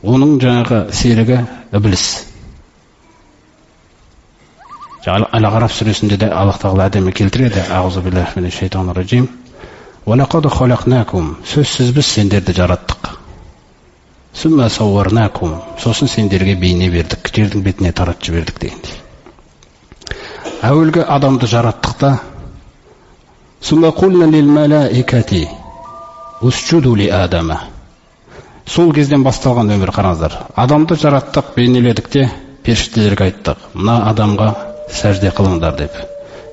Оның жаңағы серігі Иблис. Ал-Ғараф сүресінде де Аллах Тағала әдемі келтіреді. Аузу биллахи минаш шайтанир раджим. Ва лақад халақнакум. Сөзсіз біз сендерді жараттық. Сумма сауарнакум. Сосын сендерге бейне бердік, жердің бетіне таратып жібердік дегендей. Әуелгі адамды жараттық та, сумма қулна лил малаикати усджуду ли адама. Сол кезден басталған өмір, қараңыздар. Адамды жараттық, бейнеледік те, періштелерге айттық. Мына адамға сәжде қылыңдар деп.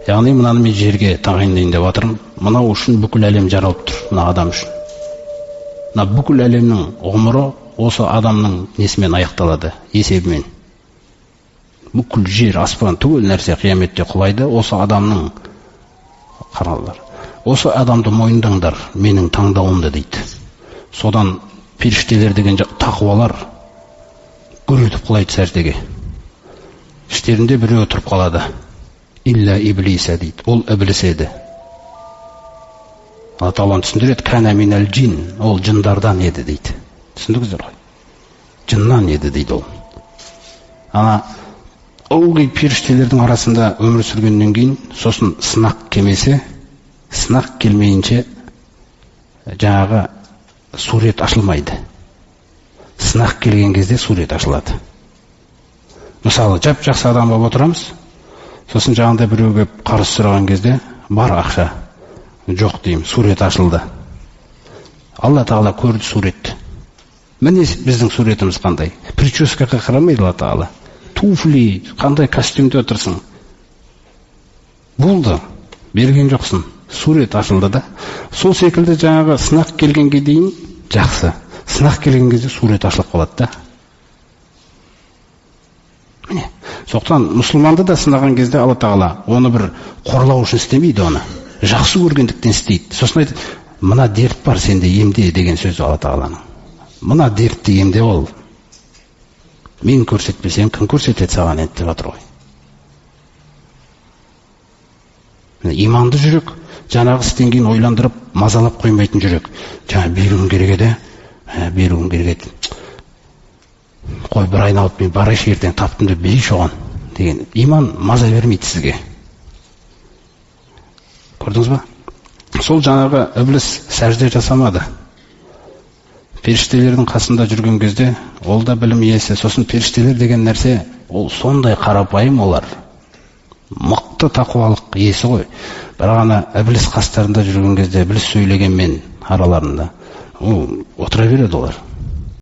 Яғни мынаны мен жерге тағайындайын деп жатырмын. Мынау үшін бүкіл әлем жаралып тұр, мына адам үшін. Мына бүкіл әлемнің ғұмыры осы адамның несімен аяқталады, есебімен. Бүкіл жер, аспан, түгел нәрсе қияметте құлайды, осы адамның, қаралар. Осы адамды мойындаңдар, менің таңдауымды дейді. Содан періштелер деген тақуалар гүр етіп құлайды сәждеге. Іштерінде біреу тұрып қалады. Илля иблиса дейді. Ол Иблис еді. Алла Тағала түсіндіреді, кәна минал джин, ол жындардан еді дейді. Түсіндіңіздер ғой? Жыннан еді дейді ол. Ана ылғи періштелердің арасында өмір сүргеннен кейін, сосын сынақ кемесі, сынақ келмейінше жаңағы сурет ашылмайды. Сынақ келген кезде сурет ашылады. Мысалы, жап-жақсы адам болып отырамыз, сосын жаңағында біреу келіп қарыз сұраған кезде, бар ақша, жоқ деймін, сурет ашылды. Алла Тағала көрді суретті. Міне біздің суретіміз қандай. Прическаға қарамайды Алла Тағала. Туфли, қандай костюмде отырсың. Болды, берген жоқсың. Сурет ашылды да. Сол секілді жаңағы сынақ келгенге дейін жақсы. Сынақ келген кезде сурет ашылып қалады да. Міне, соқтан мұсылманды да сынаған кезде Алла Тағала оны бір қорлау үшін істемейді оны. Жақсы көргендіктен істейді. Сосын айтады, мына дерт бар сенде, емде деген сөзі Алла Тағаланың. Мына дертті емде ол. Мен көрсетпесем, кім көрсетеді саған енді деп жатыр ғой. Иманды жүрек, жаңағы істен кейін ойландырып, мазалап қоймайтын жүрек. Жаңа беруім керек еді, беруім керек еді. Қой бір айналып мен барайшы ертең таптым деп берейші оған деген. Иман маза бермейді сізге. Көрдіңіз ба? Сол жаңағы Иблис сәжде жасамады. Періштелердің қасында жүрген кезде ол да білім иесі. Сосын періштелер деген нәрсе, ол сондай қарапайым олар. Мықты тақуалық иесі ғой. Бірақ ана Иблис қастарында жүрген кезде, Иблис сөйлегенмен араларында, отыра береді олар.